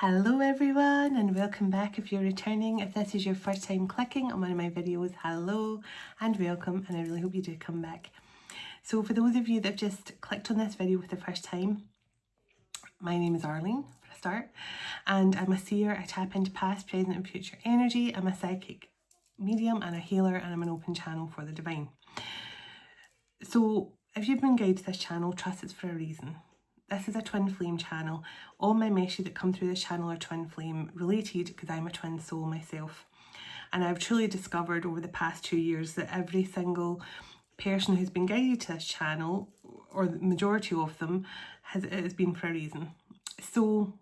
Hello everyone and welcome back if you're returning. If this is your first time clicking on one of my videos, hello and welcome, and I really hope you do come back. So for those of you that have just clicked on this video for the first time, my name is Arlene for a start, and I'm a seer. I tap into past, present and future energy. I'm a psychic medium and a healer, and I'm an open channel for the divine. So if you've been guided to this channel, trust it's for a reason. This is a twin flame channel. All my messages that come through this channel are twin flame related because I'm a twin soul myself. And I've truly discovered over the past 2 years that every single person who's been guided to this channel, or the majority of them, has been for a reason. So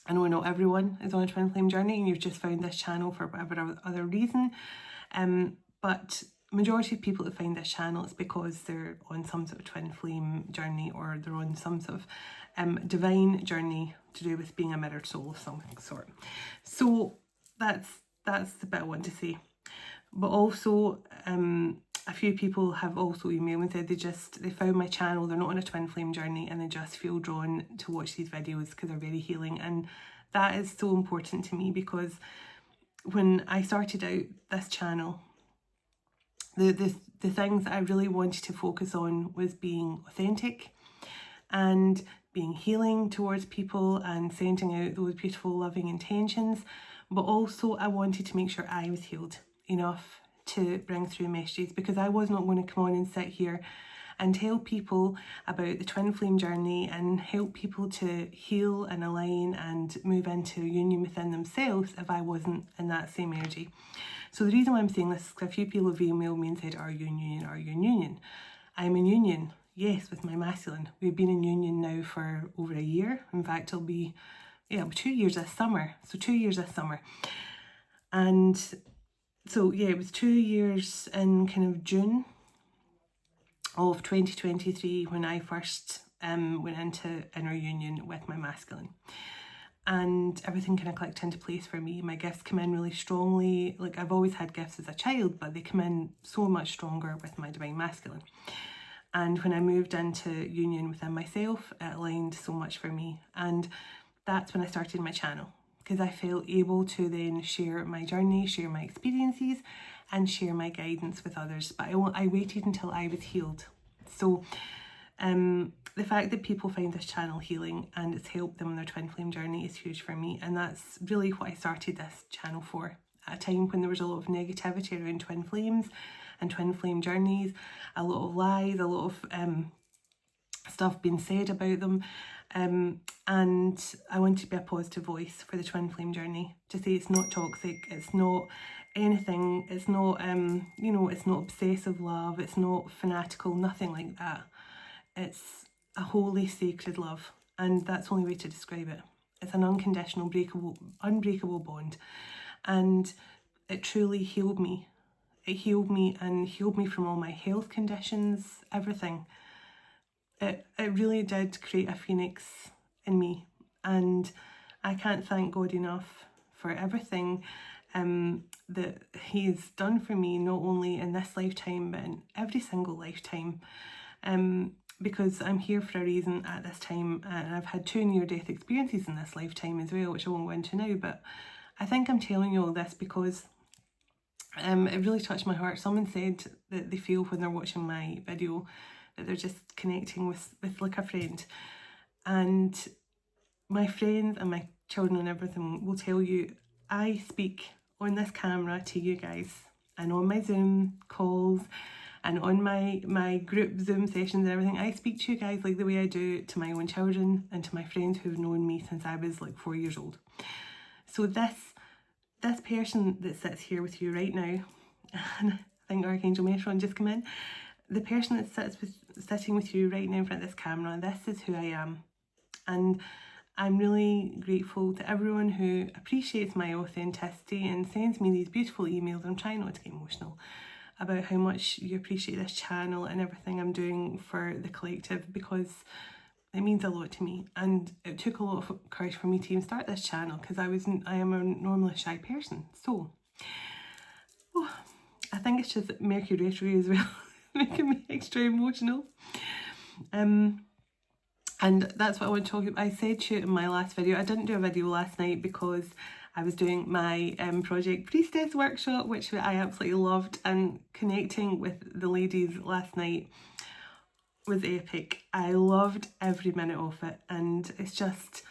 I know not everyone is on a twin flame journey and you've just found this channel for whatever other reason. But majority of people that find this channel is because they're on some sort of twin flame journey, or they're on some sort of divine journey to do with being a mirrored soul of some sort. So that's the bit I want to say. But also a few people have also emailed me and said they found my channel, they're not on a twin flame journey, and they just feel drawn to watch these videos because they're very healing. And that is so important to me, because when I started out this channel, the things that I really wanted to focus on was being authentic and being healing towards people and sending out those beautiful loving intentions. But also I wanted to make sure I was healed enough to bring through messages, because I was not going to come on and sit here and tell people about the twin flame journey and help people to heal and align and move into union within themselves if I wasn't in that same energy. So the reason why I'm saying this is because a few people have emailed me and said, are you in union? Are you in union? I'm in union, yes, with my masculine. We've been in union now for over a year. In fact, it'll be 2 years this summer. So 2 years this summer. And so it was 2 years in kind of June of 2023 when I first went into inner union with my masculine. And everything kind of clicked into place for me. My gifts come in really strongly. Like, I've always had gifts as a child, but they come in so much stronger with my divine masculine. And when I moved into union within myself, it aligned so much for me. And that's when I started my channel, because I felt able to then share my journey, share my experiences, and share my guidance with others. But I waited until I was healed. So the fact that people find this channel healing and it's helped them on their twin flame journey is huge for me. And that's really what I started this channel for, at a time when there was a lot of negativity around twin flames and twin flame journeys, a lot of lies, a lot of stuff being said about them. And I want to be a positive voice for the twin flame journey, to say it's not toxic, it's not anything, it's not it's not obsessive love, it's not fanatical, nothing like that. It's a holy, sacred love, and that's the only way to describe it. It's an unconditional, unbreakable bond, and it truly healed me. It healed me and healed me from all my health conditions, everything. It really did create a phoenix in me, and I can't thank God enough for everything that He has done for me, not only in this lifetime but in every single lifetime. Because I'm here for a reason at this time, and I've had 2 near-death experiences in this lifetime as well, which I won't go into now. But I think I'm telling you all this because it really touched my heart. Someone said that they feel when they're watching my video that they're just connecting with like a friend. And my friends and my children and everything will tell you, I speak on this camera to you guys, and on my Zoom calls, and on my group Zoom sessions and everything, I speak to you guys like the way I do to my own children and to my friends who've known me since I was like 4 years old. So this person that sits here with you right now, and I think Archangel Metron just come in, the person that sitting with you right now in front of this camera, this is who I am. And I'm really grateful to everyone who appreciates my authenticity and sends me these beautiful emails. I'm trying not to get emotional about how much you appreciate this channel and everything I'm doing for the collective, because it means a lot to me. And it took a lot of courage for me to even start this channel, because I am a normally shy person. So I think it's just Mercury retrograde as well making me extra emotional. And that's what I want to talk about. I said to you in my last video, I didn't do a video last night because I was doing my Project Priestess workshop, which I absolutely loved, and connecting with the ladies last night was epic. I loved every minute of it, and it's just,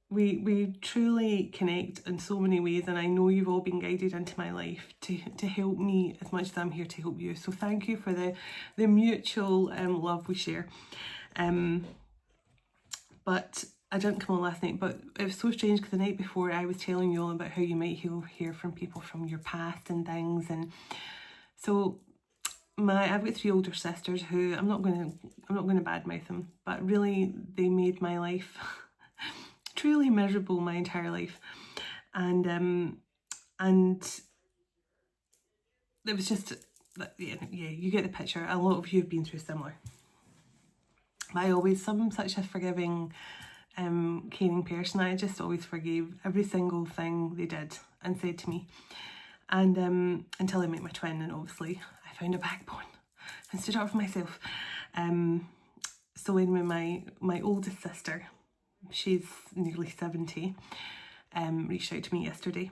we truly connect in so many ways, and I know you've all been guided into my life to help me as much as I'm here to help you. So thank you for the mutual love we share. But I didn't come on last night, but it was so strange because the night before I was telling you all about how you might hear from people from your past and things, and so I've got 3 older sisters who I'm not gonna badmouth them, but really they made my life truly miserable my entire life, and it was just, yeah, you get the picture. A lot of you have been through similar. I'm such a forgiving, caring person. I just always forgave every single thing they did and said to me. And until I met my twin, and obviously I found a backbone and stood up for myself. So when my oldest sister, she's nearly 70, reached out to me yesterday,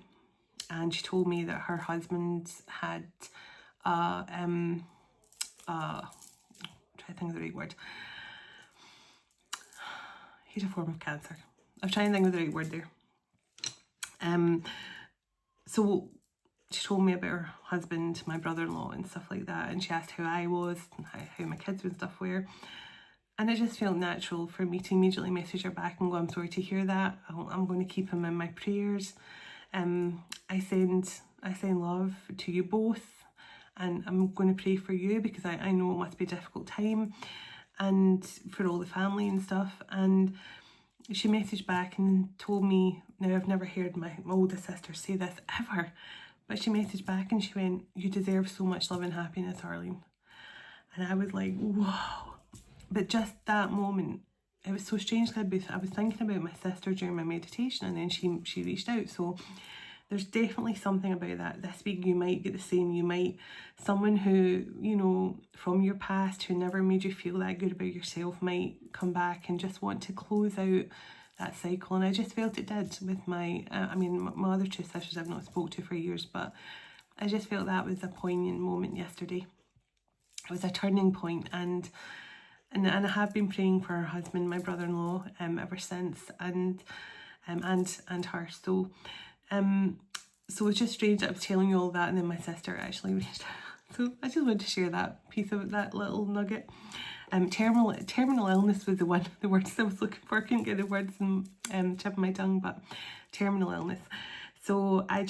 and she told me that her husband had try to think of the right word. He had a form of cancer. I was trying to think of the right word there. So she told me about her husband, my brother-in-law and stuff like that, and she asked how I was and how my kids and stuff were, and it just felt natural for me to immediately message her back and go, I'm sorry to hear that. I'm going to keep him in my prayers. I send love to you both, and I'm going to pray for you because I know it must be a difficult time, and for all the family and stuff. And she messaged back and told me, now I've never heard my oldest sister say this ever, but she messaged back and she went, you deserve so much love and happiness, Arlene. And I was like, whoa. But just that moment, it was so strange. I was thinking about my sister during my meditation, and then she reached out. So there's definitely something about that. This week you might get the same. Someone who, you know, from your past who never made you feel that good about yourself might come back and just want to close out that cycle. And I just felt it did with my other 2 sisters I've not spoke to for years, but I just felt that was a poignant moment yesterday. It was a turning point, and I have been praying for her husband, my brother-in-law, ever since, and her. So it's just strange that I was telling you all that, and then my sister actually reached out. So I just wanted to share that piece of that little nugget. Terminal illness was the words I was looking for. I couldn't get the words in tip of my tongue, but terminal illness. So I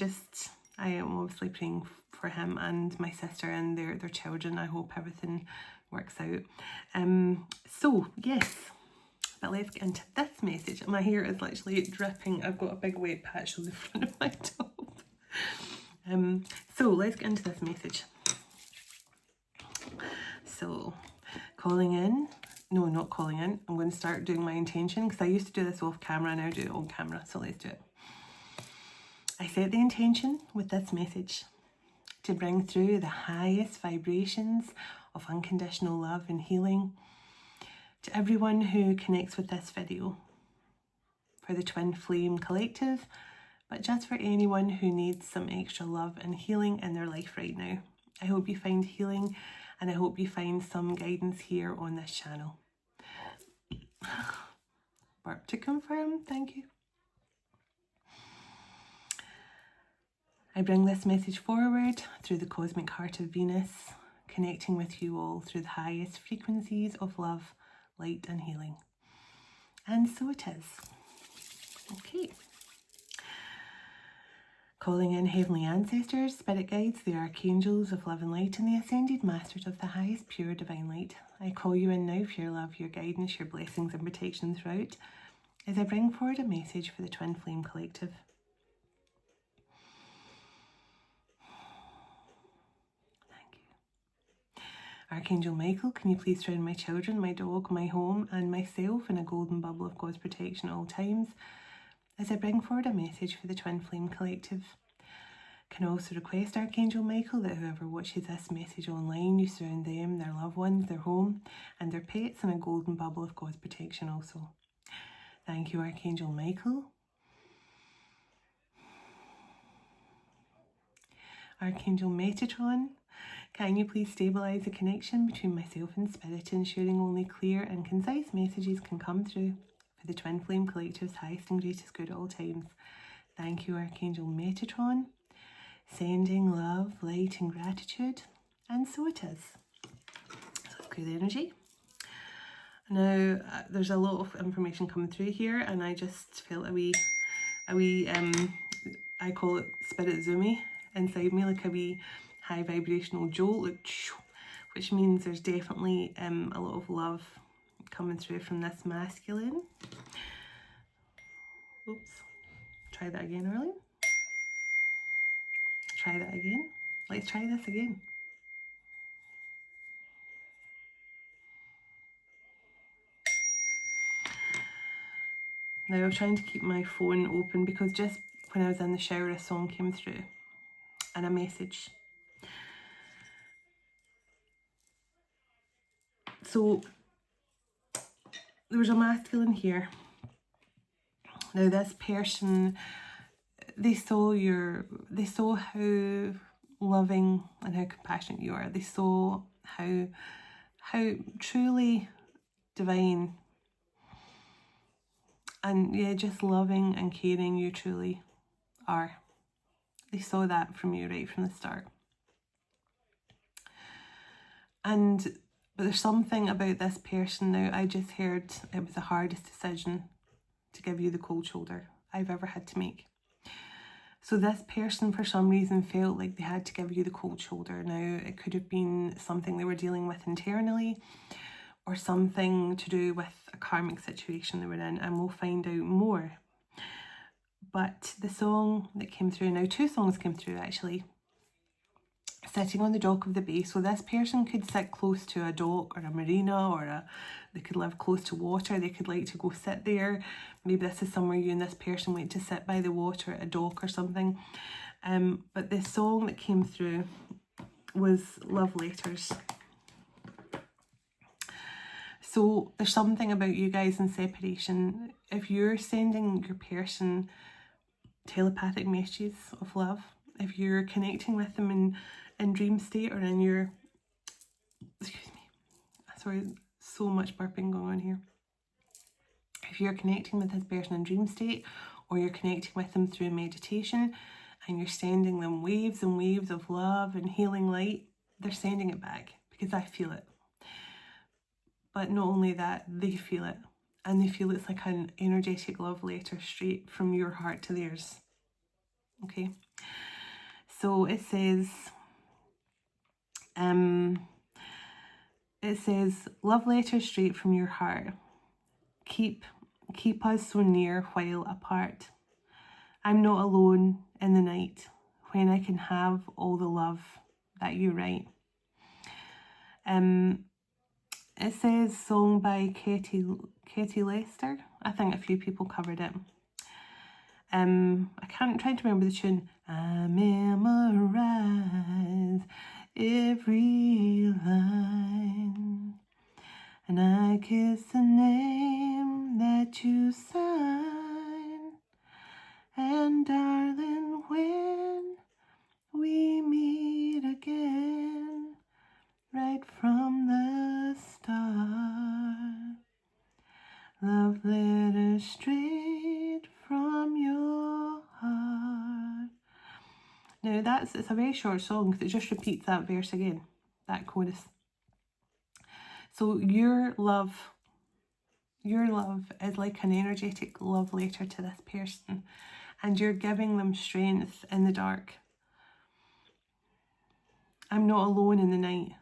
am obviously praying for him and my sister and their children. I hope everything works out. So yes, but let's get into this message. My hair is literally dripping. I've got a big wet patch on the front of my top. So let's get into this message. So calling in, no, not calling in. I'm going to start doing my intention, because I used to do this off camera and now I do it on camera. So let's do it. I set the intention with this message to bring through the highest vibrations of unconditional love and healing to everyone who connects with this video, for the Twin Flame Collective, but just for anyone who needs some extra love and healing in their life right now. I hope you find healing, and I hope you find some guidance here on this channel. Burp to confirm, thank you. I bring this message forward through the cosmic heart of Venus, connecting with you all through the highest frequencies of love, light and healing. And so it is. Okay. Calling in heavenly ancestors, spirit guides, the archangels of love and light, and the ascended masters of the highest pure divine light. I call you in now for your love, your guidance, your blessings and protection throughout, as I bring forward a message for the Twin Flame Collective. Archangel Michael, can you please surround my children, my dog, my home and myself in a golden bubble of God's protection at all times, as I bring forward a message for the Twin Flame Collective. Can also request Archangel Michael that whoever watches this message online, you surround them, their loved ones, their home, and their pets in a golden bubble of God's protection also. Thank you, Archangel Michael. Archangel Metatron, can you please stabilise the connection between myself and Spirit, ensuring only clear and concise messages can come through for the Twin Flame Collective's highest and greatest good at all times. Thank you, Archangel Metatron. Sending love, light and gratitude. And so it is. So let's clear the energy. Now, there's a lot of information coming through here, and I just felt a wee, I call it spirit zoomy inside me, like a wee high vibrational jolt, like, which means there's definitely a lot of love coming through from this masculine. Oops, try that again, really. Try that again. Let's try this again. Now I'm trying to keep my phone open because just when I was in the shower a song came through and a message. So there was a masculine here. Now this person, they saw how loving and how compassionate you are. They saw how truly divine and yeah, just loving and caring you truly are. They saw that from you right from the start. But there's something about this person now. I just heard it was the hardest decision to give you the cold shoulder I've ever had to make. So this person for some reason felt like they had to give you the cold shoulder. Now it could have been something they were dealing with internally or something to do with a karmic situation they were in, and we'll find out more. But the song that came through, now 2 songs came through actually, sitting on the dock of the bay. So this person could sit close to a dock or a marina, or they could live close to water. They could like to go sit there. Maybe this is somewhere you and this person went to sit by the water at a dock or something. But the song that came through was Love Letters. So there's something about you guys in separation. If you're sending your person telepathic messages of love, if you're connecting with them in dream state or in your, excuse me, sorry, so much burping going on here. If you're connecting with this person in dream state, or you're connecting with them through meditation and you're sending them waves and waves of love and healing light, they're sending it back because I feel it. But not only that, they feel it, and they feel it's like an energetic love letter straight from your heart to theirs. Okay, so it says love letter straight from your heart. Keep us so near while apart. I'm not alone in the night when I can have all the love that you write. It says song by Katie Lester. I think a few people covered it. I'm trying to remember the tune. I memorize every line, and I kiss the name that you sign. And darling, when we meet again, right from the start, love letters straight from your heart. Now it's a very short song because it just repeats that verse again, that chorus. So your love is like an energetic love letter to this person, and you're giving them strength in the dark. I'm not alone in the night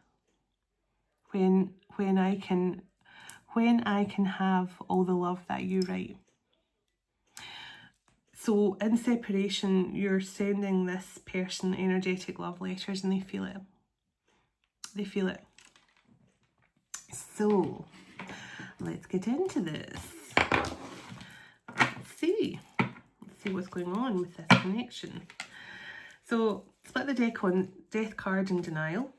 when I can have all the love that you write. So in separation, you're sending this person energetic love letters, and they feel it. They feel it. So let's get into this. Let's see what's going on with this connection. So split the deck on Death card and denial.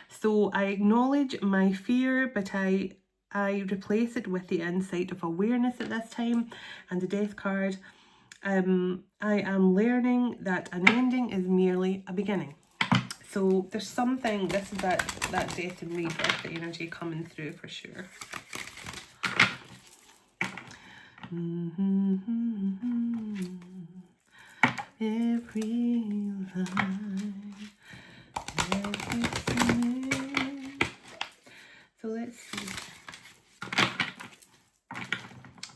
So I acknowledge my fear, but I replace it with the insight of awareness at this time. And the Death card, I am learning that an ending is merely a beginning. So there's something, this is that death and rebirth energy coming through for sure. Every line, every thing. So let's see.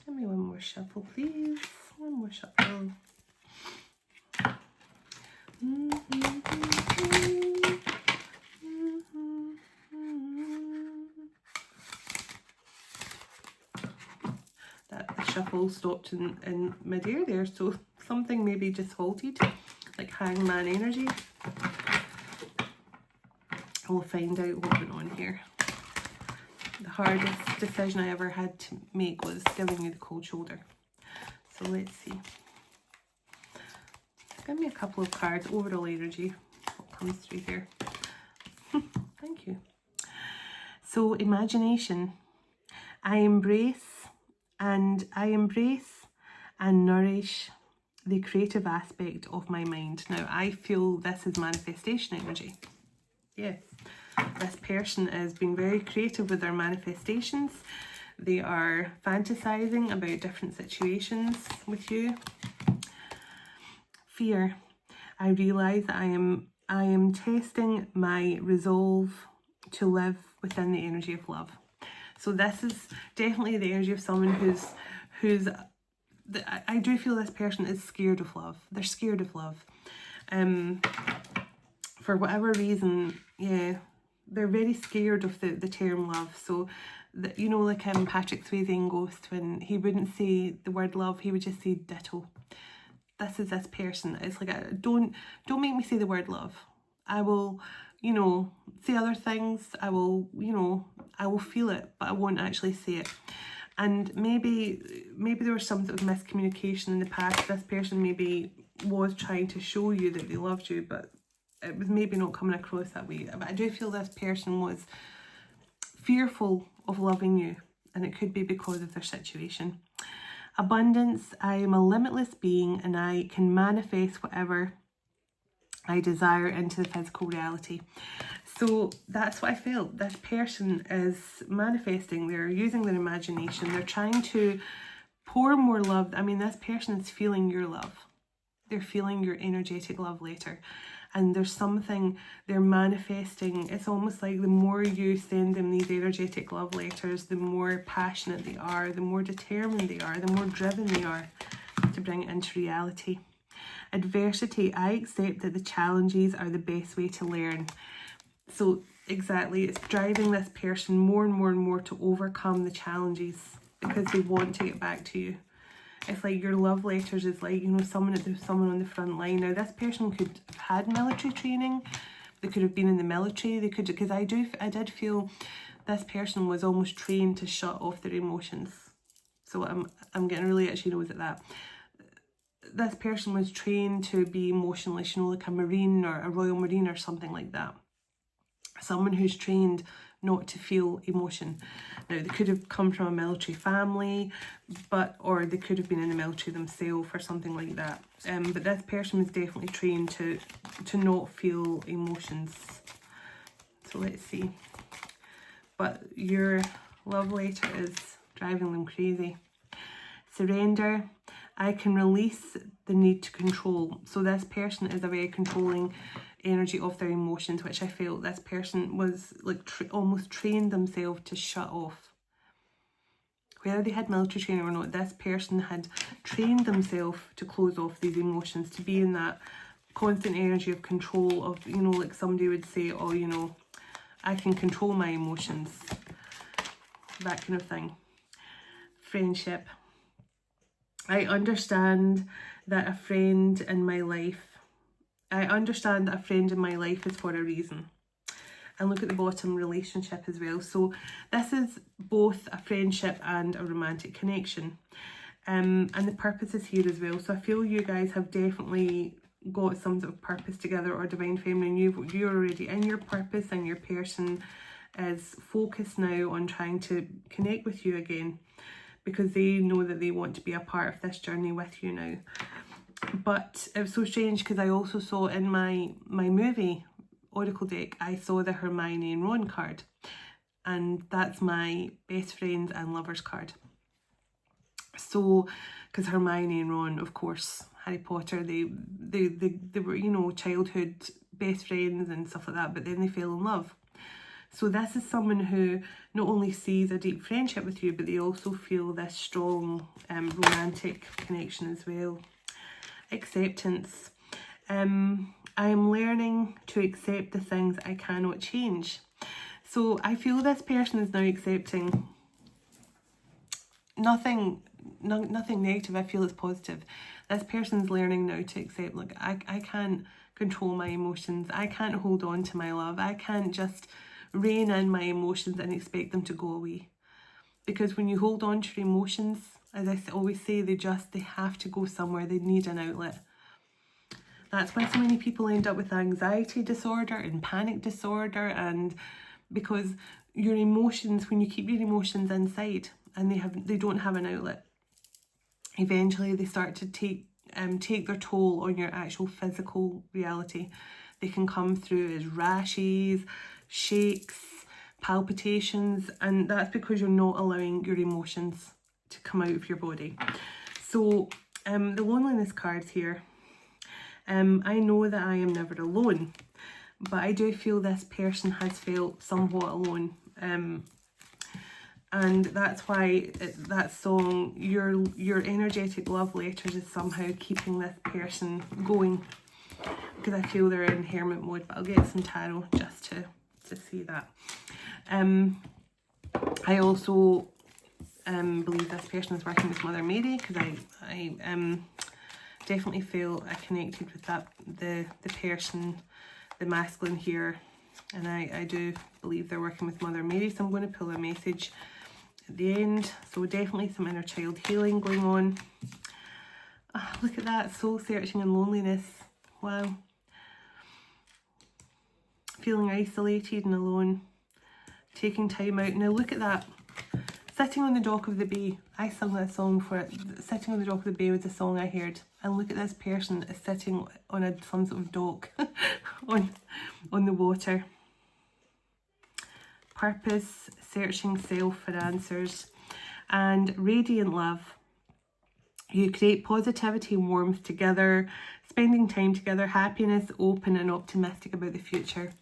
Give me one more shuffle, please. One more shuffle. That shuffle stopped in mid-air there, so something maybe just halted, like hangman energy. We'll find out what went on here. The hardest decision I ever had to make was giving you the cold shoulder. So let's see. Give me a couple of cards, overall energy, what comes through here. Thank you. So imagination. I embrace and nourish the creative aspect of my mind. Now, I feel this is manifestation energy. Yes, this person is being very creative with their manifestations. They are fantasizing about different situations with you. Fear. I realize that I am testing my resolve to live within the energy of love. So this is definitely the energy of someone who's I do feel this person is scared of love. They're scared of love. For whatever reason, yeah, they're very scared of the term love. So, you know, like Patrick Swayze in Ghost, when he wouldn't say the word love, he would just say ditto. This is this person. It's like, don't make me say the word love. I will, you know, say other things. I will, you know, I will feel it, but I won't actually say it. And maybe there was some sort of miscommunication in the past. This person maybe was trying to show you that they loved you, but it was maybe not coming across that way. But I do feel this person was fearful of loving you, and it could be because of their situation. Abundance. I am a limitless being, and I can manifest whatever I desire into the physical reality. So that's what I felt. This person is manifesting. They're using their imagination. They're trying to pour more love. I mean, this person is feeling your love. They're feeling your energetic love later. And there's something they're manifesting. It's almost like the more you send them these energetic love letters, the more passionate they are, the more determined they are, the more driven they are to bring it into reality. Adversity. I accept that the challenges are the best way to learn. So exactly, it's driving this person more and more and more to overcome the challenges because they want to get back to you. It's like your love letters is like, you know, someone on the front line. Now, this person could have had military training. They could have been in the military. They could, because I did feel this person was almost trained to shut off their emotions. So I'm getting really itchy nose at that. This person was trained to be emotionless, you know, like a Marine or a Royal Marine or something like that. Someone who's trained not to feel emotion. Now, they could have come from a military family, or they could have been in the military themselves or something like that. But this person was definitely trained to not feel emotions. So let's see. But your love letter is driving them crazy. Surrender. I can release the need to control. So this person is a very controlling energy of their emotions, which I felt this person was like almost trained themselves to shut off. Whether they had military training or not, this person had trained themselves to close off these emotions, to be in that constant energy of control of, you know, like somebody would say, oh, you know, I can control my emotions, that kind of thing. Friendship. I understand that a friend in my life is for a reason. And look at the bottom, relationship as well. So this is both a friendship and a romantic connection. And the purpose is here as well. So I feel you guys have definitely got some sort of purpose together, or divine feminine, you're already in your purpose, and your person is focused now on trying to connect with you again, because they know that they want to be a part of this journey with you now. But it was so strange because I also saw in my movie Oracle deck, I saw the Hermione and Ron card, and that's my best friends and lovers card. So, because Hermione and Ron, of course, Harry Potter, they were, you know, childhood best friends and stuff like that, but then they fell in love. So this is someone who not only sees a deep friendship with you, but they also feel this strong romantic connection as well. Acceptance. I am learning to accept the things I cannot change. So I feel this person is now accepting nothing negative. I feel it's positive. This person's learning now to accept, like, I can't control my emotions. I can't hold on to my love. I can't just rein in my emotions and expect them to go away. Because when you hold on to your emotions, as I always say, they have to go somewhere. They need an outlet. That's why so many people end up with anxiety disorder and panic disorder, and because your emotions, when you keep your emotions inside and they don't have an outlet, eventually they start to take their toll on your actual physical reality. They can come through as rashes, shakes, palpitations, and that's because you're not allowing your emotions to come out of your body. So the loneliness cards here, I know that I am never alone, but I do feel this person has felt somewhat alone, and that's why that song, your energetic love letters, is somehow keeping this person going, because I feel they're in hermit mode. But I'll get some tarot just to see that. I also believe this person is working with Mother Mary, because I definitely feel I connected with the person, the masculine here, and I do believe they're working with Mother Mary. So I'm going to pull a message at the end. So definitely some inner child healing going on. Oh, look at that, soul searching and loneliness. Wow. Feeling isolated and alone, taking time out. Now look at that, sitting on the dock of the bay. I sung that song for it. Sitting on the dock of the bay was the song I heard. And look at this person is sitting on some sort of dock on the water. Purpose, searching self for answers, and radiant love. You create positivity and warmth together, spending time together, happiness, open and optimistic about the future.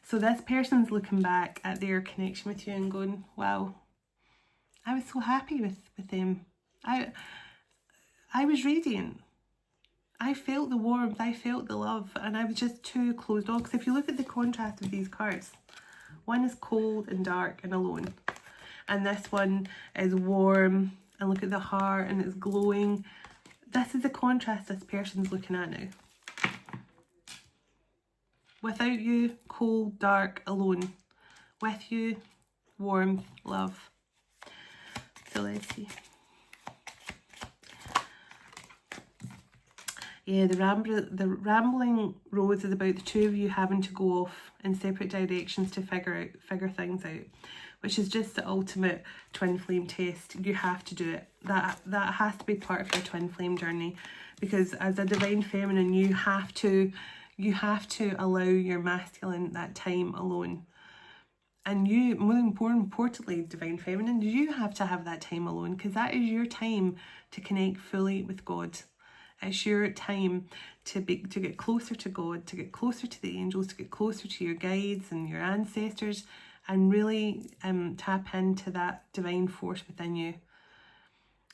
So this person's looking back at their connection with you and going, wow, I was so happy with them. I was radiant. I felt the warmth, I felt the love, and I was just too closed off. Because if you look at the contrast of these cards, one is cold and dark and alone, and this one is warm, and look at the heart, and it's glowing. This is the contrast this person's looking at now. Without you, cold, dark, alone. With you, warmth, love. So let's see. Yeah, the rambling rose is about the two of you having to go off in separate directions to figure things out, which is just the ultimate twin flame test. You have to do it. That has to be part of your twin flame journey, because as a divine feminine, you have to allow your masculine that time alone. And you, more importantly, divine feminine, you have to have that time alone, because that is your time to connect fully with God. It's your time to get closer to God, to get closer to the angels, to get closer to your guides and your ancestors, and really tap into that divine force within you.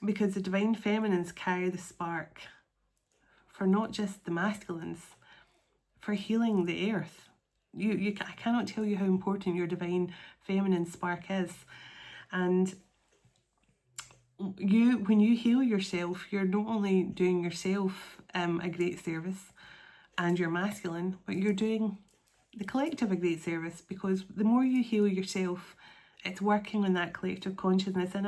Because the divine feminines carry the spark for not just the masculines, for healing the earth. I cannot tell you how important your divine feminine spark is. And when you heal yourself, you're not only doing yourself a great service and your masculine, but you're doing the collective a great service, because the more you heal yourself, it's working on that collective consciousness. And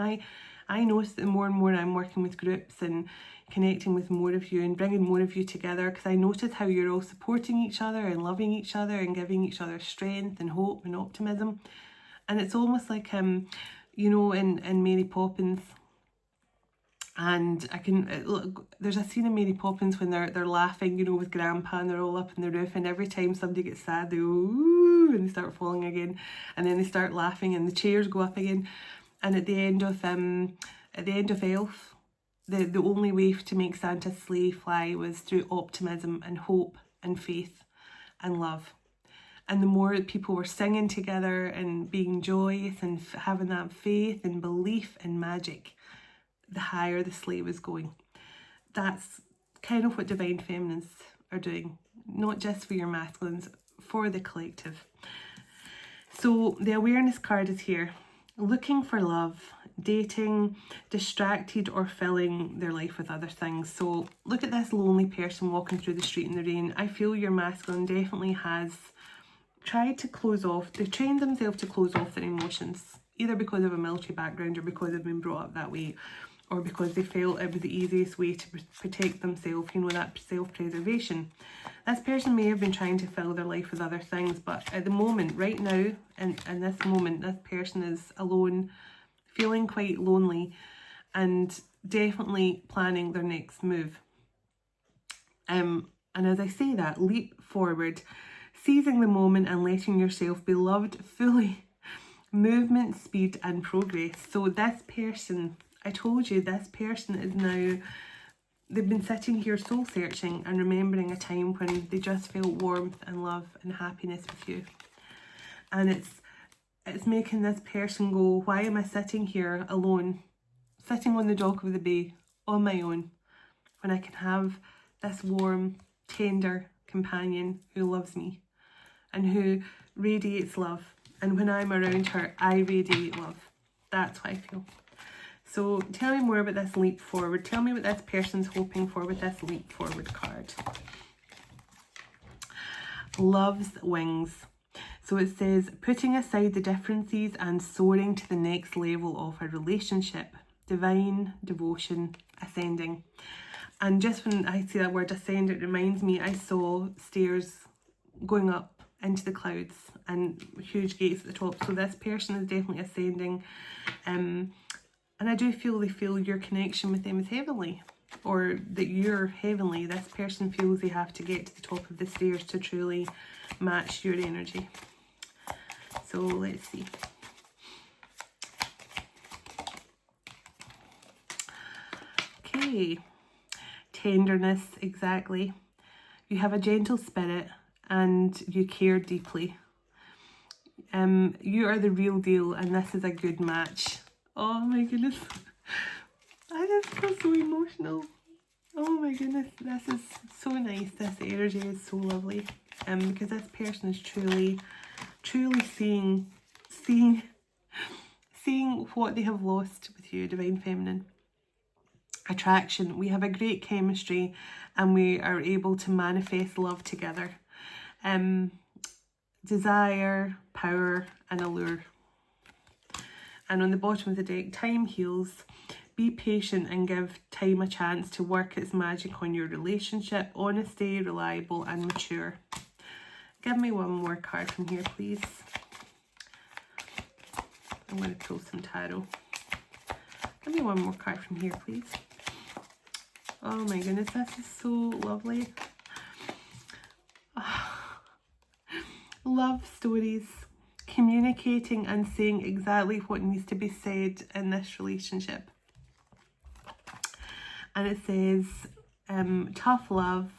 I notice that the more and more I'm working with groups and connecting with more of you and bringing more of you together, because I notice how you're all supporting each other and loving each other and giving each other strength and hope and optimism. And it's almost like, you know, in Mary Poppins, and I can look, there's a scene in Mary Poppins when they're laughing, you know, with Grandpa, and they're all up in the roof, and every time somebody gets sad, they go, ooh, and they start falling again, and then they start laughing and the chairs go up again. And at the end of Elf, the only way to make Santa's sleigh fly was through optimism and hope and faith and love. And the more people were singing together and being joyous and having that faith and belief and magic, the higher the sleigh was going. That's kind of what Divine Feminines are doing, not just for your masculines, for the collective. So the awareness card is here. Looking for love, dating, distracted or filling their life with other things. So look at this lonely person walking through the street in the rain. I feel your masculine definitely has tried to close off, they've trained themselves to close off their emotions, either because of a military background or because they've been brought up that way, or because they felt it was the easiest way to protect themselves, you know, that self-preservation. This person may have been trying to fill their life with other things, but at the moment, right now, in this moment, this person is alone, feeling quite lonely, and definitely planning their next move. And as I say that, leap forward, seizing the moment and letting yourself be loved fully. Movement, speed and progress. So this person, I told you, this person is now, they've been sitting here soul searching and remembering a time when they just felt warmth and love and happiness with you. And it's making this person go, why am I sitting here alone, sitting on the dock of the bay on my own, when I can have this warm, tender companion who loves me and who radiates love. And when I'm around her, I radiate love. That's what I feel. So tell me more about this leap forward. Tell me what this person's hoping for with this leap forward card. Love's wings. So it says, putting aside the differences and soaring to the next level of a relationship. Divine, devotion, ascending. And just when I see that word ascend, it reminds me, I saw stairs going up into the clouds and huge gates at the top. So this person is definitely ascending. And I do feel they feel your connection with them is heavenly, or that you're heavenly. This person feels they have to get to the top of the stairs to truly match your energy. So let's see. Okay. Tenderness, exactly. You have a gentle spirit and you care deeply. You are the real deal and this is a good match. Oh my goodness. I just feel so emotional. Oh my goodness, this is so nice. This energy is so lovely. Because this person is truly seeing what they have lost with you, Divine Feminine. Attraction. We have a great chemistry and we are able to manifest love together. Desire, power and allure. And on the bottom of the deck, time heals. Be patient and give time a chance to work its magic on your relationship. Honesty, reliable and mature. Give me one more card from here, please. I'm going to pull some tarot. Give me one more card from here, please. Oh my goodness, this is so lovely. Love stories. Communicating and saying exactly what needs to be said in this relationship. And it says, tough love,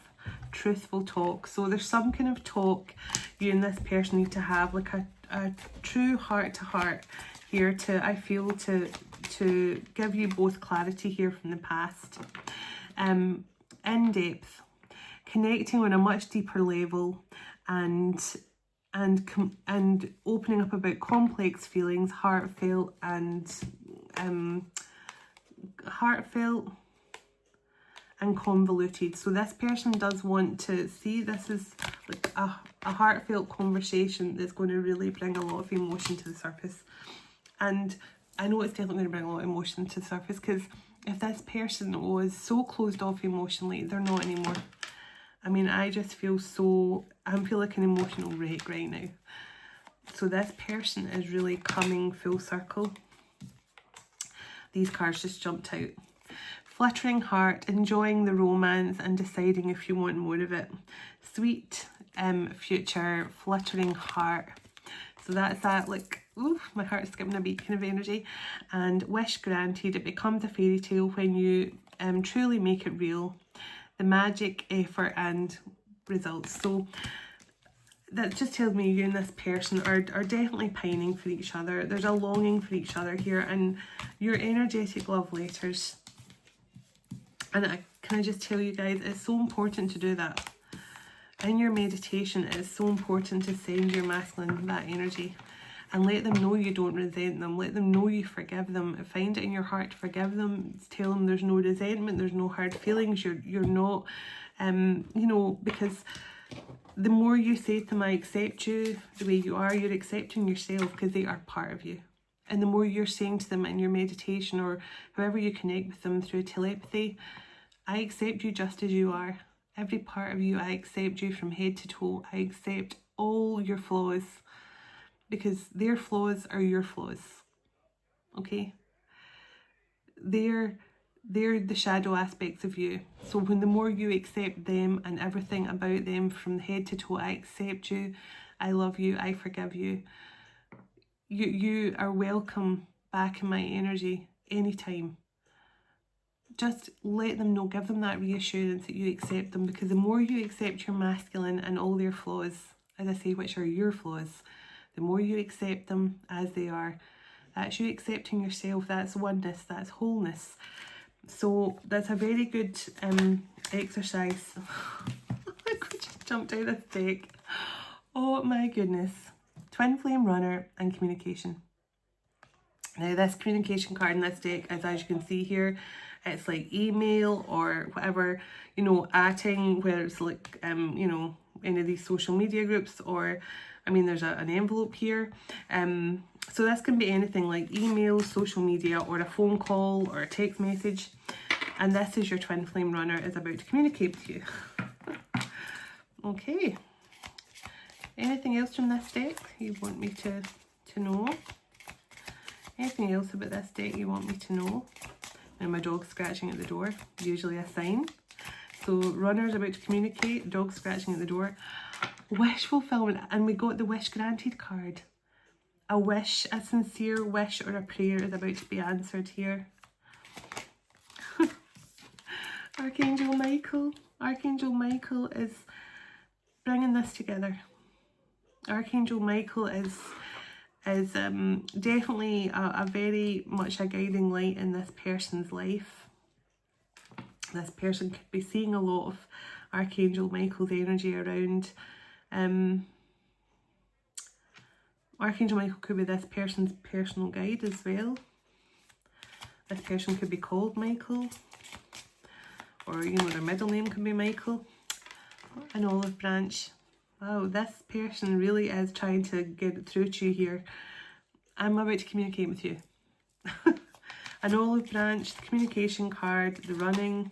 truthful talk. So there's some kind of talk you and this person need to have, like a true heart to heart here to, I feel, to give you both clarity here from the past. In depth, connecting on a much deeper level and opening up about complex feelings, heartfelt and convoluted. So this person does want to see, this is like a heartfelt conversation that's going to really bring a lot of emotion to the surface. And I know it's definitely going to bring a lot of emotion to the surface, because if this person was so closed off emotionally, they're not anymore. I mean, I just feel so, I feel like an emotional wreck right now. So this person is really coming full circle. These cards just jumped out. Fluttering heart, enjoying the romance and deciding if you want more of it. Sweet future, fluttering heart. So that's that, like, ooh, my heart's skipping a beat kind of energy. And wish granted, it becomes a fairy tale when you truly make it real. The magic, effort and results. So that just tells me you and this person are definitely pining for each other. There's a longing for each other here, and your energetic love letters. And can I just tell you guys, it's so important to do that. In your meditation, it is so important to send your masculine that energy and let them know you don't resent them. Let them know you forgive them. Find it in your heart to forgive them. Tell them there's no resentment, there's no hard feelings. You're not, you know, because the more you say to them, I accept you the way you are, you're accepting yourself, because they are part of you. And the more you're saying to them in your meditation, or however you connect with them through telepathy, I accept you just as you are. Every part of you, I accept you from head to toe. I accept all your flaws, because their flaws are your flaws. Okay? They're the shadow aspects of you. So when the more you accept them and everything about them from head to toe, I accept you, I love you, I forgive you. You are welcome back in my energy anytime. Just let them know, give them that reassurance that you accept them, because the more you accept your masculine and all their flaws, as I say, which are your flaws, the more you accept them as they are, that's you accepting yourself, that's oneness, that's wholeness. So that's a very good exercise. I just jumped out of the deck. Oh my goodness. Twin Flame Runner and communication. Now this communication card in this deck is, as you can see here, it's like email or whatever, you know, atting, whether it's like, you know, any of these social media groups, or, I mean, there's an envelope here. So this can be anything like email, social media, or a phone call, or a text message. And this is your Twin Flame Runner is about to communicate with you. Okay. Anything else from this deck you want me to know? Anything else about this deck you want me to know? And my dog's scratching at the door, usually a sign. So runner's about to communicate, dog scratching at the door. Wish fulfillment, and we got the wish granted card. A wish, a sincere wish or a prayer is about to be answered here. Archangel Michael is bringing this together. Archangel Michael is definitely a very much a guiding light in this person's life. This person could be seeing a lot of Archangel Michael's energy around. Archangel Michael could be this person's personal guide as well. This person could be called Michael, or, you know, their middle name could be Michael. An olive branch. Wow, this person really is trying to get it through to you here. I'm about to communicate with you. An olive branch, the communication card, the running,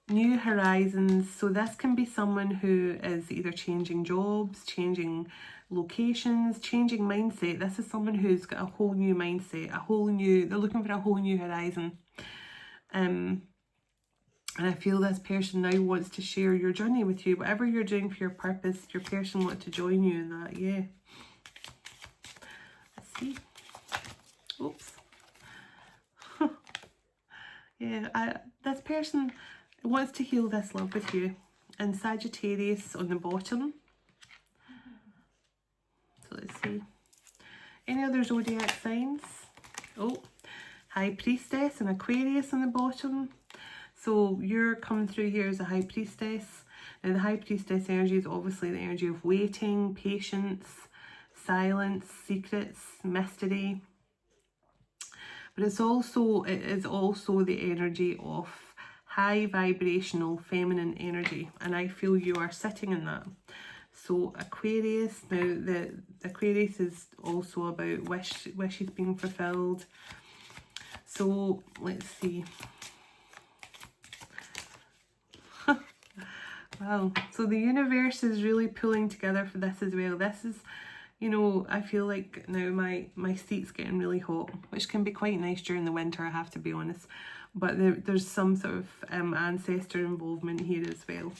new horizons. So this can be someone who is either changing jobs, changing locations, changing mindset. This is someone who's got a whole new mindset, they're looking for a whole new horizon. And I feel this person now wants to share your journey with you. Whatever you're doing for your purpose, your person wants to join you in that, yeah. Let's see. Oops. Yeah, this person wants to heal this love with you. And Sagittarius on the bottom. So let's see. Any other zodiac signs? Oh, High Priestess and Aquarius on the bottom. So you're coming through here as a High Priestess. Now the High Priestess energy is obviously the energy of waiting, patience, silence, secrets, mystery. But it is also the energy of high vibrational feminine energy. And I feel you are sitting in that. So Aquarius, now the Aquarius is also about wishes being fulfilled. So let's see. Wow, so the universe is really pulling together for this as well. This is, you know, I feel like now my seat's getting really hot, which can be quite nice during the winter, I have to be honest. But there's some sort of ancestor involvement here as well.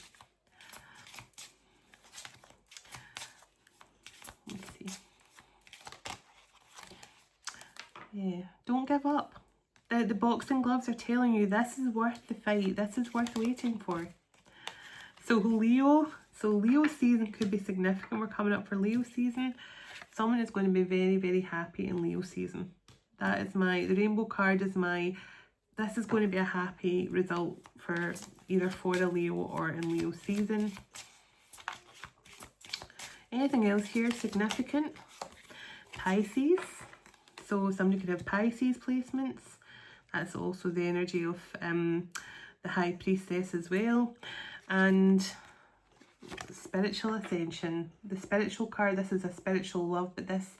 Let's see. Yeah, don't give up. The boxing gloves are telling you this is worth the fight. This is worth waiting for. So Leo season could be significant. We're coming up for Leo season. Someone is going to be very, very happy in Leo season. That is the rainbow card is this is going to be a happy result for either for a Leo or in Leo season. Anything else here significant? Pisces. So somebody could have Pisces placements. That's also the energy of the High Priestess as well. And spiritual ascension. The spiritual card, this is a spiritual love, but this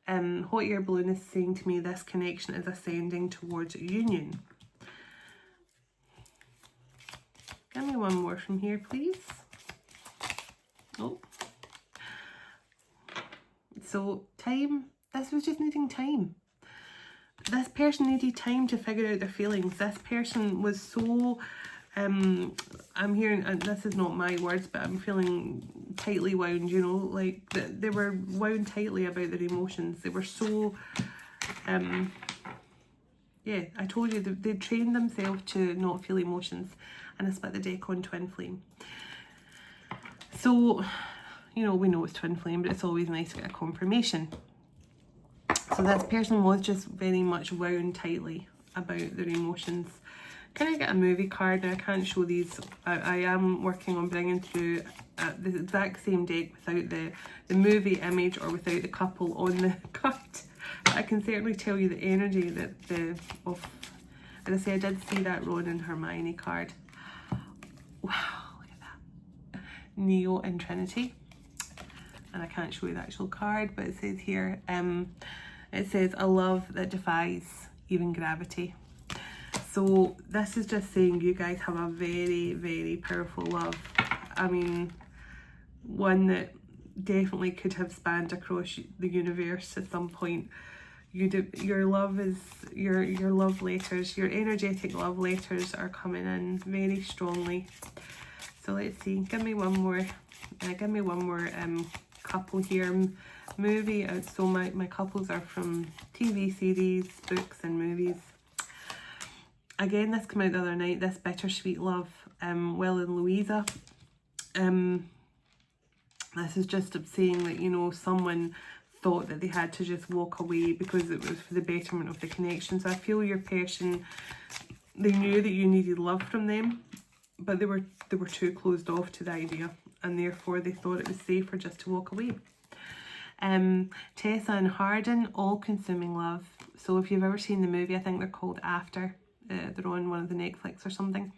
hot air balloon is saying to me this connection is ascending towards union. Give me one more from here, please. Oh. So time, this was just needing time. This person needed time to figure out their feelings. This person was so I'm hearing, and this is not my words, but I'm feeling tightly wound, you know, like they were wound tightly about their emotions. They were so, yeah, I told you, they trained themselves to not feel emotions, and I split the deck on Twin Flame. So, you know, we know it's Twin Flame, but it's always nice to get a confirmation. So this person was just very much wound tightly about their emotions. Can I get a movie card? Now I can't show these. I am working on bringing through the exact same deck without the movie image or without the couple on the card. But I can certainly tell you the energy that as I say, I did see that Ron and Hermione card. Wow, look at that. Neo and Trinity. And I can't show you the actual card, but it says here, it says a love that defies even gravity. So this is just saying you guys have a very, very powerful love. I mean, one that definitely could have spanned across the universe at some point. Your love is, your love letters, your energetic love letters are coming in very strongly. So let's see, give me one more couple here. Movie, so my couples are from TV series, books and movies. Again, this came out the other night, this bittersweet love, Will and Louisa. This is just saying that, you know, someone thought that they had to just walk away because it was for the betterment of the connection. So I feel your person, they knew that you needed love from them, but they were too closed off to the idea, and therefore they thought it was safer just to walk away. Tessa and Hardin, all-consuming love. So if you've ever seen the movie, I think they're called After. They're on one of the Netflix or something.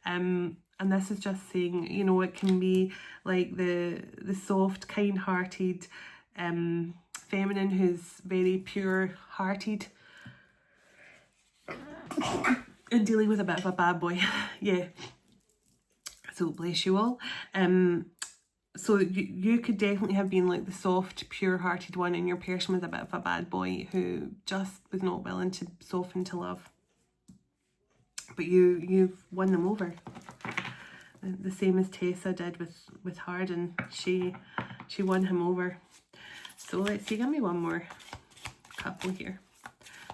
And this is just saying, you know, it can be like the soft, kind-hearted feminine who's very pure-hearted and dealing with a bit of a bad boy. Yeah. So bless you all. So you could definitely have been like the soft, pure-hearted one, and your person was a bit of a bad boy who just was not willing to soften to love. But you've won them over. The same as Tessa did with Hardin. She won him over. So let's see, give me one more couple here.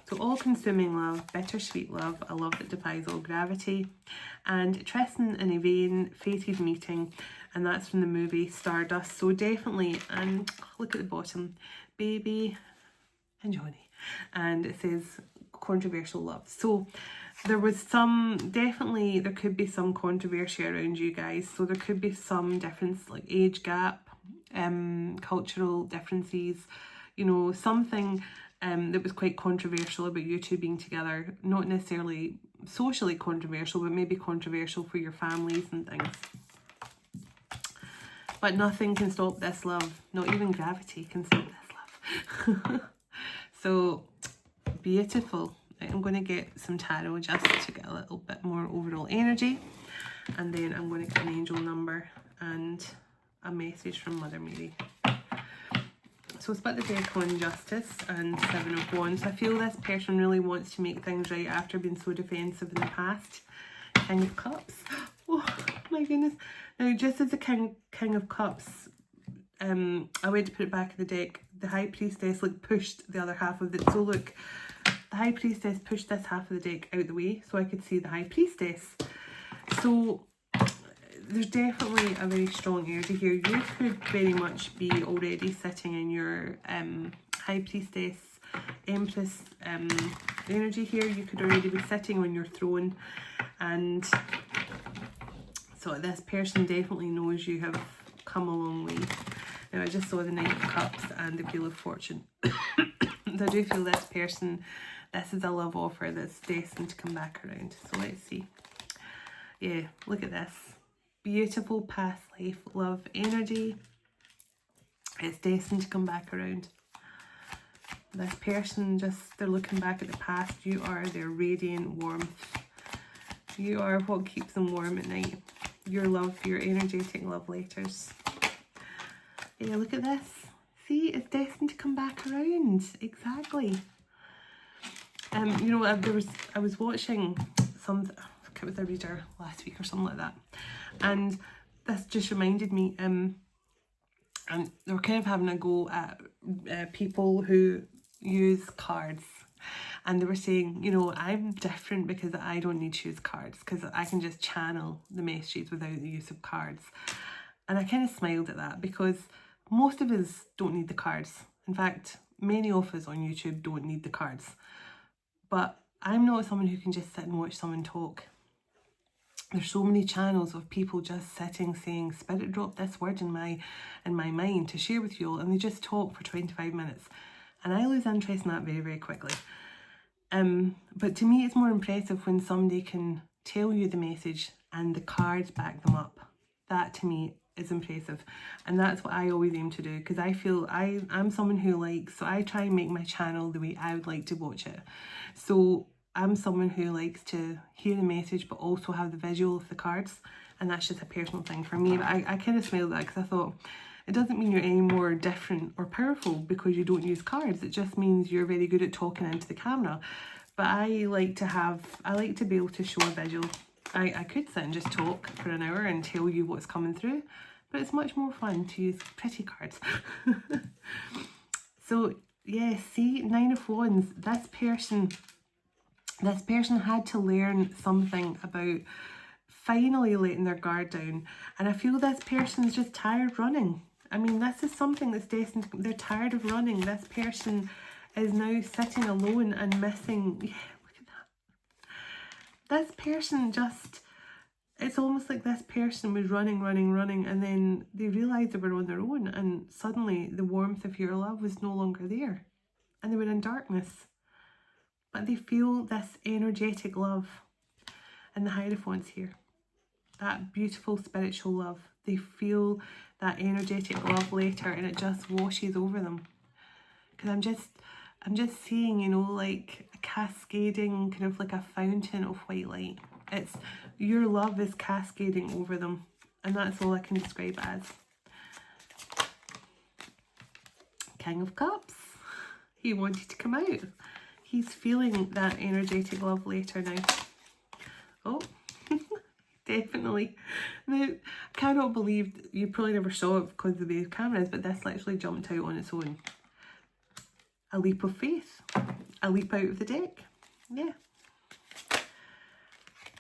So all-consuming love, bittersweet love, a love that defies all gravity. And Tristan and Yvain, fated meeting. And that's from the movie Stardust. So definitely, and look at the bottom, Baby and Johnny. And it says controversial love. So there was definitely there could be some controversy around you guys. So there could be some difference, like age gap, cultural differences, you know, something that was quite controversial about you two being together. Not necessarily socially controversial, but maybe controversial for your families and things. But nothing can stop this love. Not even gravity can stop this love. So beautiful. Right, I'm going to get some tarot just to get a little bit more overall energy. And then I'm going to get an angel number and a message from Mother Mary. So split the deck on Justice and Seven of Wands. I feel this person really wants to make things right after being so defensive in the past. King of Cups. Oh my goodness. Now, just as the King of Cups, I went to put it back in the deck. The High Priestess pushed the other half of it. So look, the High Priestess pushed this half of the deck out the way so I could see the High Priestess. So there's definitely a very strong energy here. You could very much be already sitting in your High Priestess, Empress energy here. You could already be sitting on your throne, and so this person definitely knows you have come a long way. Now I just saw the Knight of Cups and the Wheel of Fortune. I do feel this person, this is a love offer that's destined to come back around. So let's see. Yeah, look at this. Beautiful past life love energy. It's destined to come back around. This person, just, they're looking back at the past. You are their radiant warmth. You are what keeps them warm at night. Your love, your energetic love letters. Yeah, look at this. See, it's destined to come back around. Exactly. You know, I was watching some, it was a reader last week or something like that, and this just reminded me, and they were kind of having a go at people who use cards, and they were saying, you know, I'm different because I don't need to use cards because I can just channel the messages without the use of cards. And I kind of smiled at that because most of us don't need the cards. In fact, many of us on YouTube don't need the cards. But I'm not someone who can just sit and watch someone talk. There's so many channels of people just sitting saying, Spirit dropped this word in my mind to share with you all, and they just talk for 25 minutes. And I lose interest in that very, very quickly. But to me, it's more impressive when somebody can tell you the message and the cards back them up. That to me is impressive. And that's what I always aim to do, because I feel I'm someone who likes, so I try and make my channel the way I would like to watch it. So I'm someone who likes to hear the message but also have the visual of the cards, and that's just a personal thing for me. But I kind of smiled at that because I thought, it doesn't mean you're any more different or powerful because you don't use cards. It just means you're very good at talking into the camera. But I like to be able to show a visual. I could sit and just talk for an hour and tell you what's coming through, but it's much more fun to use pretty cards. So yeah, see, Nine of Wands, this person had to learn something about finally letting their guard down. And I feel this person's just tired running. I mean, this is something that's destined, they're tired of running. This person is now sitting alone and missing, yeah, look at that. This person just, it's almost like this person was running, and then they realised they were on their own, and suddenly the warmth of your love was no longer there. And they were in darkness. But they feel this energetic love. And the Hierophant's here. That beautiful spiritual love. They feel that energetic love letter, and it just washes over them. Because I'm just seeing, you know, like a cascading, kind of like a fountain of white light. It's, your love is cascading over them. And that's all I can describe it as. King of Cups. He wanted to come out. He's feeling that energetic love later now. Oh, definitely. Now, I cannot believe, you probably never saw it because of the cameras, but this literally jumped out on its own. A leap of faith. A leap out of the deck. Yeah.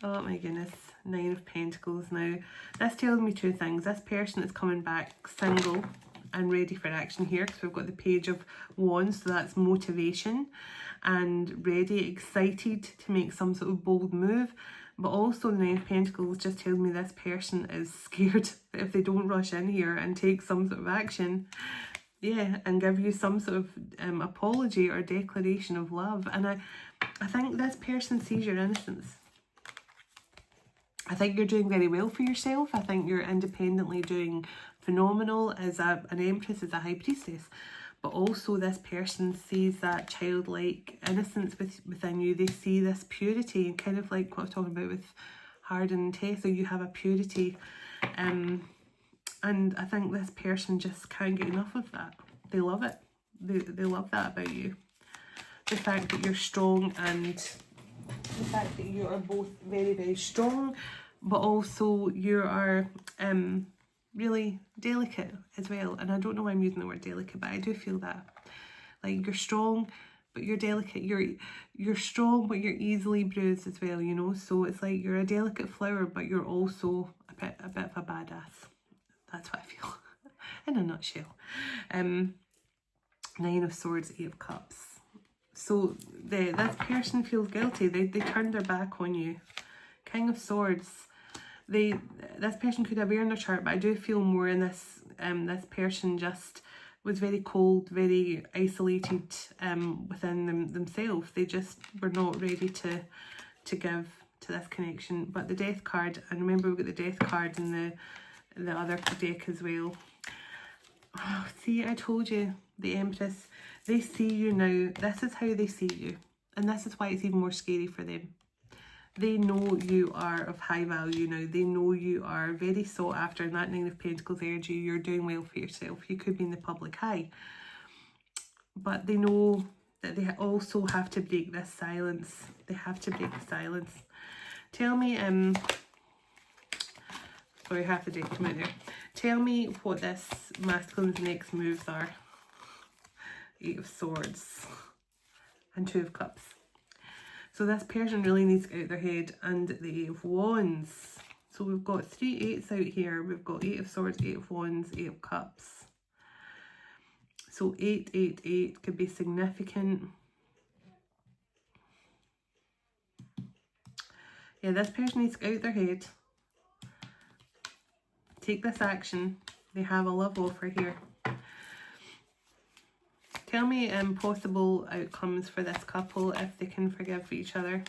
Oh my goodness. Nine of Pentacles now. This tells me two things. This person is coming back single and ready for action here, because we've got the Page of Wands, so that's motivation, and ready, excited to make some sort of bold move. But also the Nine of Pentacles just tells me this person is scared that if they don't rush in here and take some sort of action, yeah, and give you some sort of apology or declaration of love. And I think this person sees your innocence. I think you're doing very well for yourself. I think you're independently doing phenomenal as an Empress, as a High Priestess. But also this person sees that childlike innocence within you. They see this purity, and kind of like what I was talking about with Hardin and Tessa, you have a purity. And I think this person just can't get enough of that. They love it. They love that about you. The fact that you're strong, and the fact that you are both very, very strong, but also you are really delicate as well. And I don't know why I'm using the word delicate, but I do feel that. Like, you're strong, but you're delicate. You're strong, but you're easily bruised as well, you know. So it's like you're a delicate flower, but you're also a bit of a badass. That's what I feel in a nutshell. 9 of Swords, 8 of Cups. So this person feels guilty. They turned their back on you. King of Swords. This person could have air in their chart, but I do feel more in this. This person just was very cold, very isolated within themselves. They just were not ready to give to this connection. But the Death card, and remember we've got the Death card in the other deck as well. Oh, see, I told you, the Empress, they see you now. This is how they see you, and this is why it's even more scary for them. They know you are of high value now. They know you are very sought after, and that 9 of Pentacles energy, you're doing well for yourself. You could be in the public eye, but they know that they also have to break this silence. They have to break the silence. Tell me, sorry, half the deck come out there. Tell me what this masculine's next moves are. 8 of Swords and 2 of Cups. So this person really needs to get out their head, and the 8 of Wands. So we've got 3 8s out here. We've got 8 of Swords, 8 of Wands, 8 of Cups. So 8, 8, 8 could be significant. Yeah, this person needs to get out their head. Take this action. They have a love offer here. Tell me possible outcomes for this couple if they can forgive each other.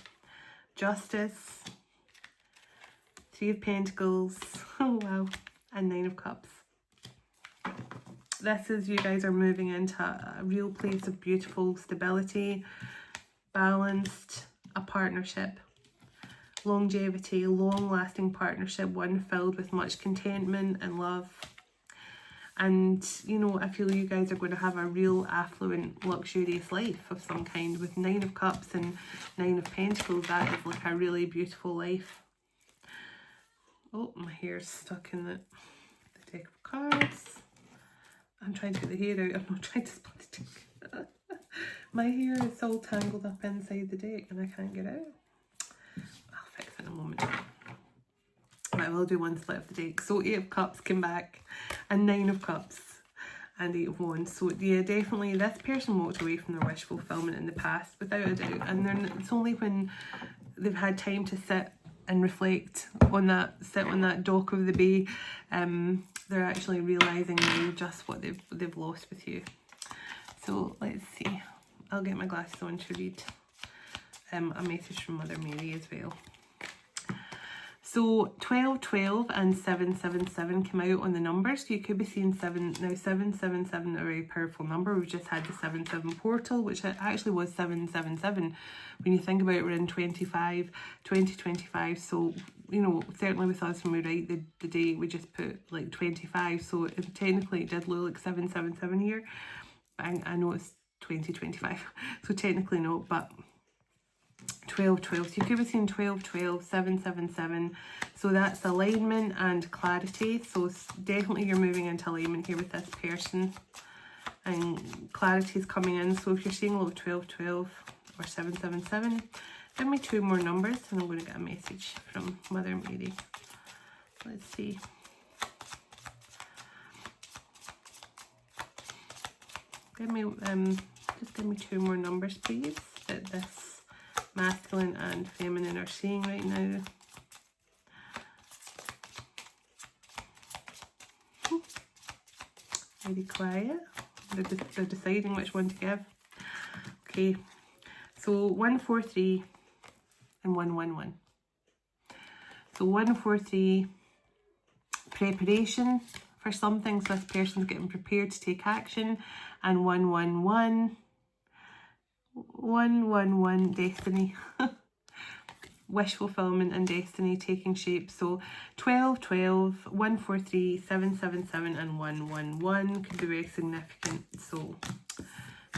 Justice. 3 of Pentacles. Oh wow. And 9 of Cups. This is you guys are moving into a real place of beautiful stability, balanced, a partnership, longevity, long-lasting partnership, one filled with much contentment and love. And, you know, I feel you guys are going to have a real affluent, luxurious life of some kind. With 9 of Cups and 9 of Pentacles, that is like a really beautiful life. Oh, my hair's stuck in the deck of cards. I'm trying to get the hair out. I'm not trying to split the deck. My hair is all tangled up inside the deck and I can't get out. I'll fix it in a moment. I will do one split of the deck. So 8 of Cups came back, and 9 of Cups and 8 of Wands. So yeah, definitely this person walked away from their wish fulfillment in the past, without a doubt. And then it's only when they've had time to sit and reflect on that, sit on that dock of the bay, they're actually realising now just what they've lost with you. So let's see. I'll get my glasses on to read a message from Mother Mary as well. So 1212 and 777 came out on the numbers. So you could be seeing 7. Now 777 a very powerful number. We've just had the 7-7 portal, which actually was 777. When you think about it, we're in 2025. So, you know, certainly with us when we write the date, we just put like 25. So technically it did look like 777 here. But I know it's 2025. So technically no, but 1212. So you could be seeing 1212, 777. So that's alignment and clarity. So definitely you're moving into alignment here with this person, and clarity is coming in. So if you're seeing a lot of 1212 or 777, give me 2 more numbers and I'm going to get a message from Mother Mary. Let's see. Just give me 2 more numbers, please, that this masculine and feminine are seeing right now. Very quiet. They're deciding which one to give. Okay, so 143 and 111. So 143, preparation for something. So this person's getting prepared to take action. And 111, 111, destiny. Wish fulfillment and destiny taking shape. So 12, 12, 143, 777 and 111 could be very significant. So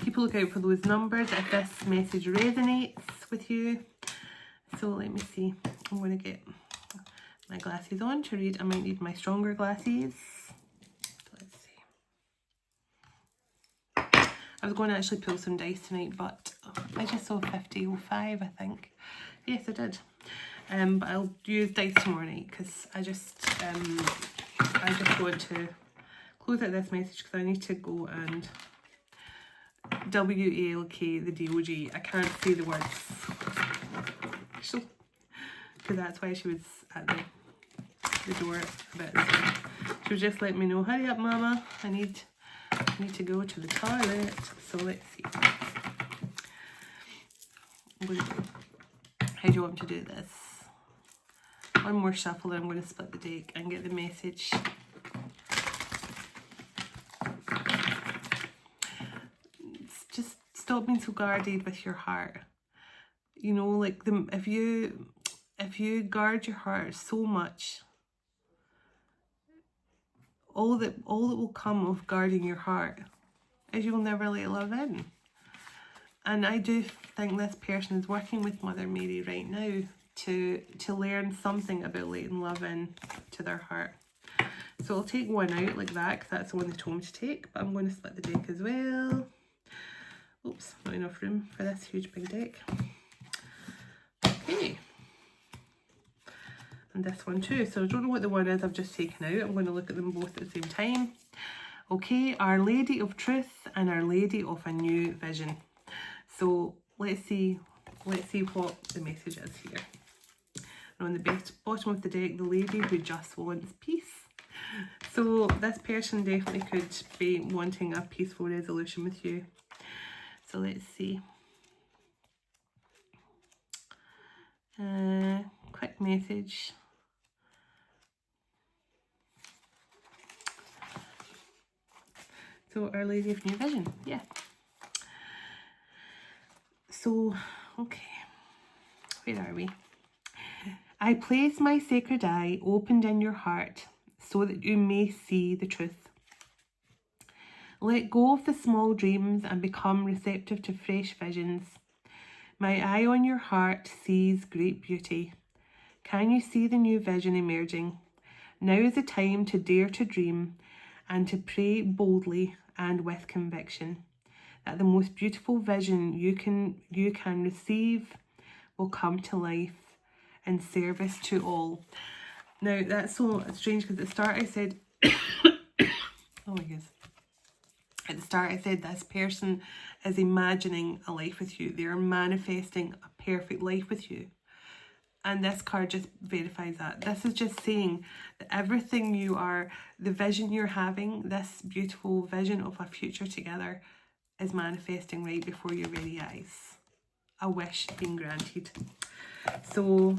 keep a look out for those numbers if this message resonates with you. So let me see. I'm going to get my glasses on to read. I might need my stronger glasses. Let's see. I was going to actually pull some dice tonight, but I just saw 5005, I think. Yes, I did. But I'll use dice tomorrow night because I just want to close out this message because I need to go and WALK the DOG. I can't say the words. Because that's why she was at the door a bit. So she was just letting me know, hurry up, Mama. I need to go to the toilet. So let's see. How do you want to do this? One more shuffle, then I'm going to split the deck and get the message. Just stop being so guarded with your heart. You know, like if you guard your heart so much, all that will come of guarding your heart is you'll never let love in. And I do think this person is working with Mother Mary right now to learn something about letting love in to their heart. So I'll take one out like that because that's the one they told me to take, but I'm going to split the deck as well. Oops, not enough room for this huge big deck. Okay. And this one too. So I don't know what the one is I've just taken out. I'm going to look at them both at the same time. Okay, Our Lady of Truth and Our Lady of a New Vision. So let's see what the message is here. And on the bottom of the deck, the lady who just wants peace. So this person definitely could be wanting a peaceful resolution with you. So let's see. Quick message. So Our Lady of New Vision, yeah. So, okay, where are we? I place my sacred eye opened in your heart so that you may see the truth. Let go of the small dreams and become receptive to fresh visions. My eye on your heart sees great beauty. Can you see the new vision emerging? Now is the time to dare to dream and to pray boldly and with conviction that the most beautiful vision you can receive will come to life in service to all. Now that's so strange because at the start I said, oh my goodness. At the start I said this person is imagining a life with you. They are manifesting a perfect life with you. And this card just verifies that. This is just saying that everything you are, the vision you're having, this beautiful vision of a future together is manifesting right before your very eyes. A wish being granted. So,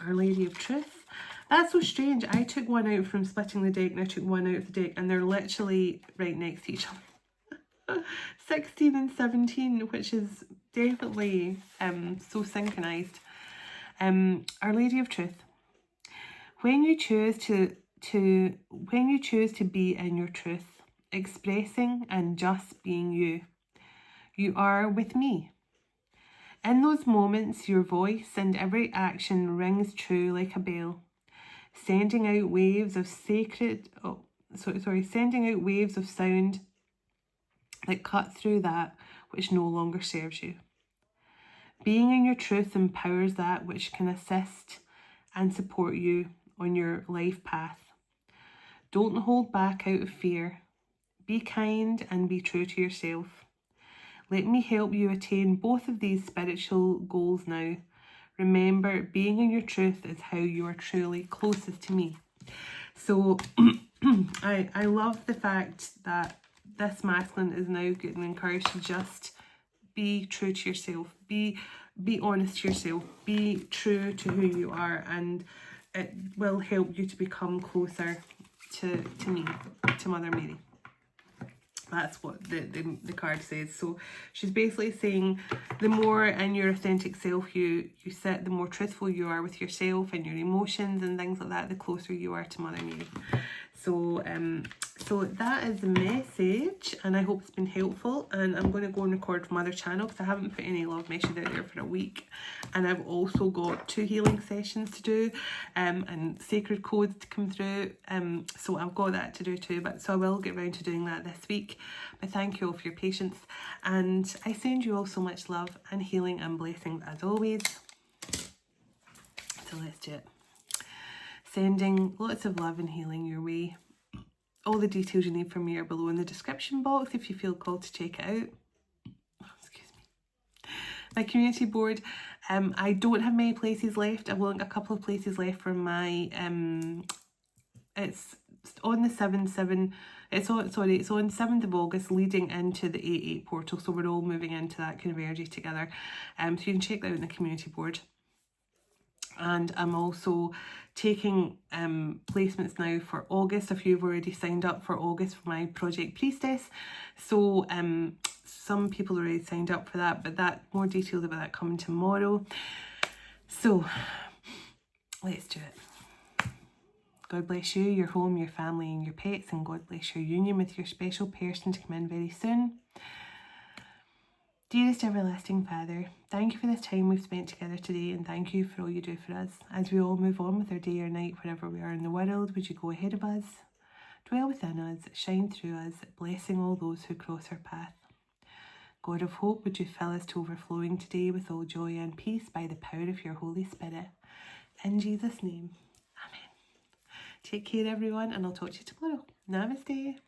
Our Lady of Truth. That's so strange. I took one out from splitting the deck and I took one out of the deck and they're literally right next to each other. 16 and 17, which is definitely so synchronized. Our Lady of Truth. When you choose to be in your truth, expressing and just being you, you are with me. In those moments, your voice and every action rings true like a bell, sending out waves of sending out waves of sound that cut through that which no longer serves you. Being in your truth empowers that which can assist and support you on your life path. Don't hold back out of fear. Be kind and be true to yourself. Let me help you attain both of these spiritual goals now. Remember, being in your truth is how you are truly closest to me. So I love the fact that this masculine is now getting encouraged to just be true to yourself. Be be honest to yourself, be true to who you are, and it will help you to become closer to me, to Mother Mary. That's what the card says. So she's basically saying the more in your authentic self you sit, the more truthful you are with yourself and your emotions and things like that, the closer you are to Mother Mary. So so that is the message, and I hope it's been helpful. And I'm going to go and record from other channel because I haven't put any love messages out there for a week, and I've also got 2 healing sessions to do, and sacred codes to come through, so I've got that to do too. But so I will get round to doing that this week. But thank you all for your patience, and I send you all so much love and healing and blessings as always. So let's do it. Sending lots of love and healing your way. All the details you need from me are below in the description box if you feel called to check it out. Oh, excuse me. My community board, I don't have many places left. I've only got a couple of places left for my, it's on the 7/7, it's on 7th of August leading into the 8/8 portal. So we're all moving into that kind of energy together. So you can check that out in the community board. And I'm also taking placements now for August, if you've already signed up for August for my Project Priestess. So some people already signed up for that, but that more details about that coming tomorrow. So let's do it. God bless you, your home, your family and your pets, and God bless your union with your special person to come in very soon. Dearest everlasting Father, thank you for this time we've spent together today, and thank you for all you do for us. As we all move on with our day or night, wherever we are in the world, would you go ahead of us, dwell within us, shine through us, blessing all those who cross our path. God of hope, would you fill us to overflowing today with all joy and peace by the power of your Holy Spirit. In Jesus' name, amen. Take care everyone, and I'll talk to you tomorrow. Namaste.